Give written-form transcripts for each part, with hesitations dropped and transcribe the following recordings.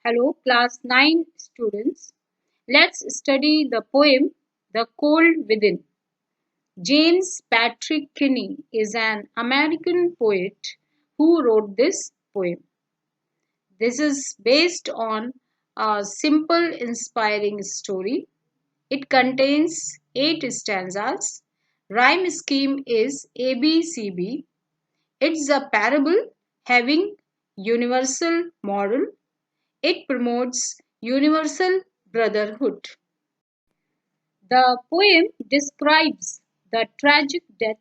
Hello, class 9 students. Let's study the poem The Cold Within. James Patrick Kinney is an American poet who wrote this poem. This is based on a simple, inspiring story. It contains 8 stanzas. Rhyme scheme is ABCB. It's a parable having universal moral. It promotes universal brotherhood. The poem describes the tragic death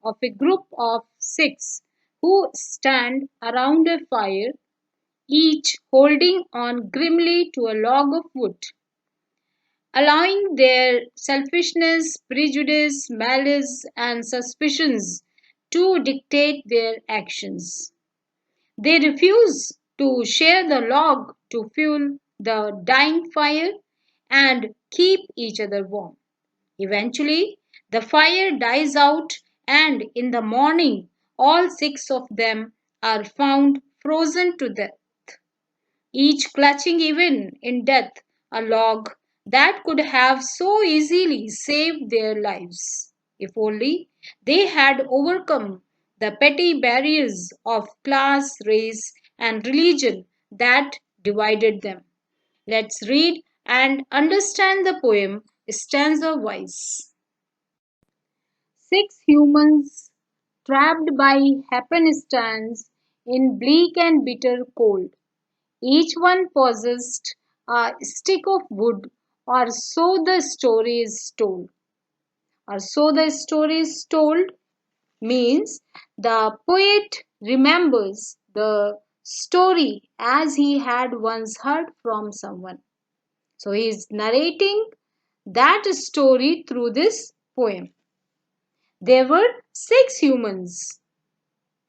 of a group of 6 who stand around a fire, each holding on grimly to a log of wood, allowing their selfishness, prejudice, malice, and suspicions to dictate their actions. They refuse to share the log to fuel the dying fire and keep each other warm. Eventually, the fire dies out, and in the morning, all 6 of them are found frozen to death, each clutching even in death a log that could have so easily saved their lives, if only they had overcome the petty barriers of class, race, and religion that divided them. Let's read and understand the poem stanza wise. 6 humans trapped by happenstance in bleak and bitter cold. Each one possessed a stick of wood, or so the story is told. Or so the story is told means the poet remembers the story as he had once heard from someone. So he is narrating that story through this poem. There were 6 humans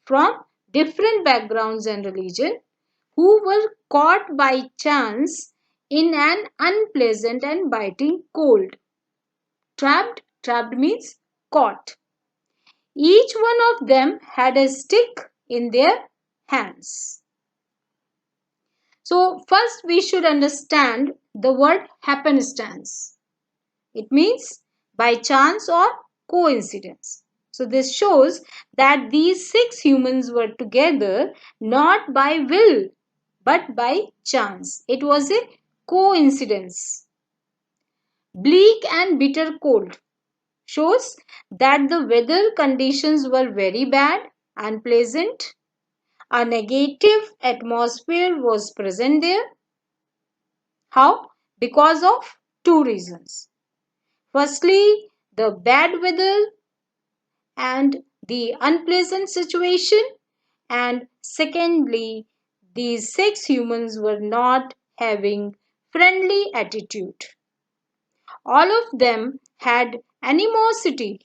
from different backgrounds and religion who were caught by chance in an unpleasant and biting cold. Trapped means caught. Each one of them had a stick in their hands. So first we should understand the word happenstance. It means by chance or coincidence. So this shows that these 6 humans were together not by will but by chance. It was a coincidence. Bleak and bitter cold shows that the weather conditions were very bad, unpleasant. A negative atmosphere was present there. How? Because of 2 reasons. Firstly, the bad weather and the unpleasant situation, and secondly, these 6 humans were not having friendly attitude. All of them had animosity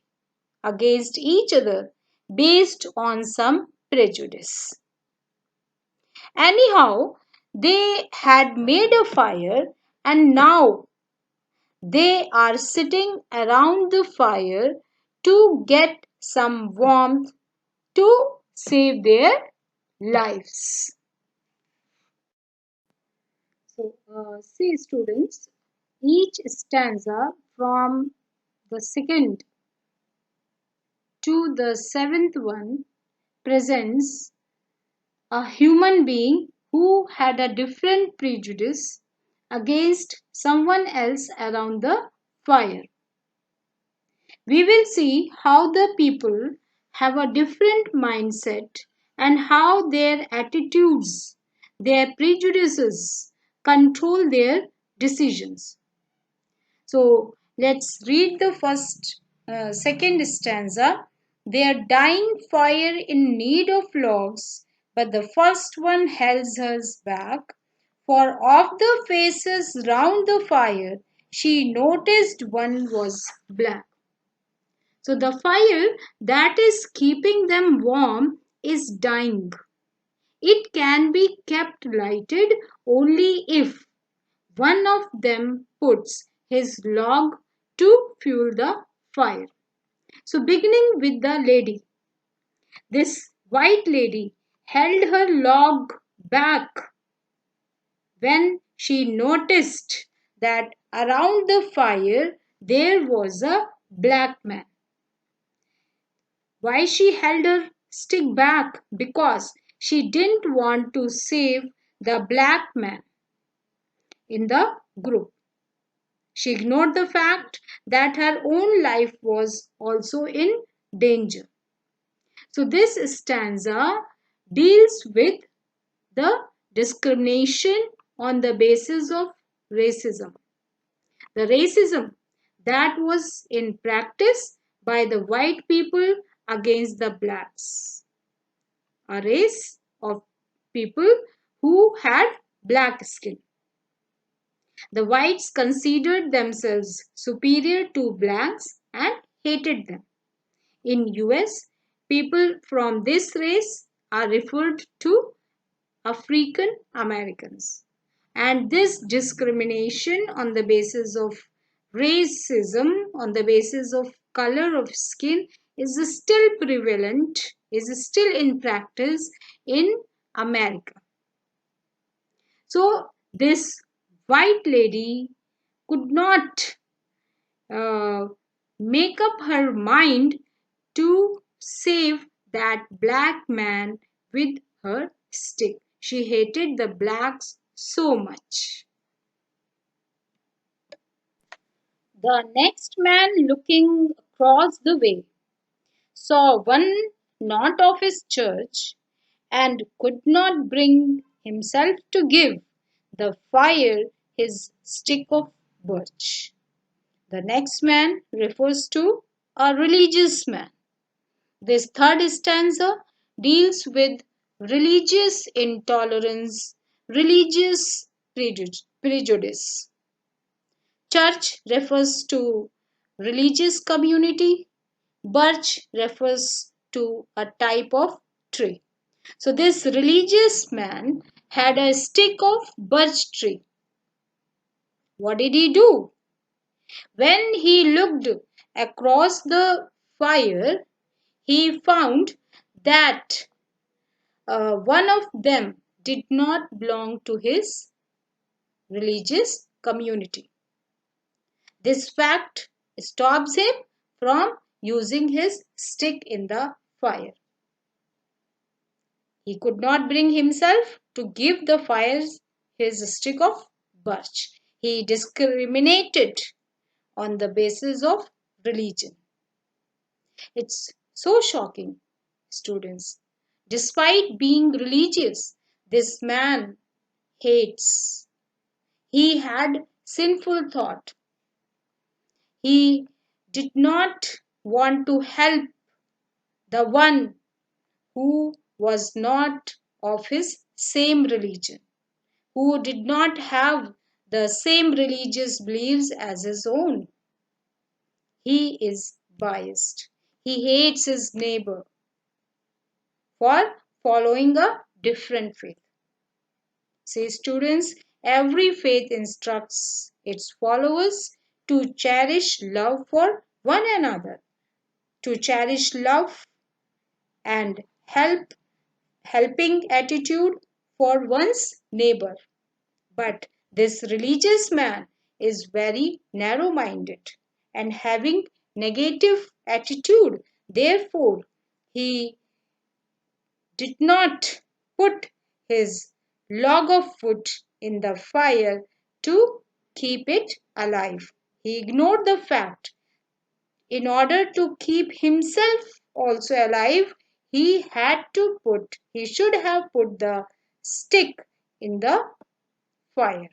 against each other based on some prejudice. Anyhow, they had made a fire, and now they are sitting around the fire to get some warmth to save their lives. So, see students, each stanza from the second to the seventh one presents a human being who had a different prejudice against someone else around the fire. We will see how the people have a different mindset and how their attitudes, their prejudices control their decisions. So let's read the second stanza. They are dying fire in need of logs, but the first one holds us back. For of the faces round the fire, she noticed one was black. So the fire that is keeping them warm is dying. It can be kept lighted only if one of them puts his log to fuel the fire. So beginning with the lady, this white lady held her log back. when she noticed that around the fire there was a black man. Why she held her stick back? Because she didn't want to save the black man in the group. She ignored the fact that her own life was also in danger. So, this stanza deals with the discrimination on the basis of racism. The racism that was in practice by the white people against the blacks, a race of people who had black skin. The whites considered themselves superior to blacks and hated them. In US, people from this race are referred to African Americans. And this discrimination on the basis of racism, on the basis of color of skin, is still prevalent, is still in practice in America. So, this white lady could not make up her mind to save that black man with her stick. She hated the blacks so much. The next man, looking across the way, saw one not of his church and could not bring himself to give the fire his stick of birch. The next man refers to a religious man. This third stanza deals with religious intolerance, religious prejudice. Church refers to religious community. Birch refers to a type of tree. So this religious man had a stick of birch tree. What did he do? When he looked across the fire, he found that one of them did not belong to his religious community. This fact stops him from using his stick in the fire. He could not bring himself to give the fire his stick of birch. He discriminated on the basis of religion. It's so shocking, students. Despite being religious, this man hates. He had sinful thought. He did not want to help the one who was not of his same religion, who did not have the same religious beliefs as his own. He is biased. He hates his neighbor for following a different faith. Say, students, every faith instructs its followers to cherish love for one another, to cherish love and helping attitude for one's neighbor. But this religious man is very narrow minded and having negative attitude. Therefore, he did not put his log of wood in the fire to keep it alive. He ignored the fact. In order to keep himself also alive, he should have put the stick in the fire.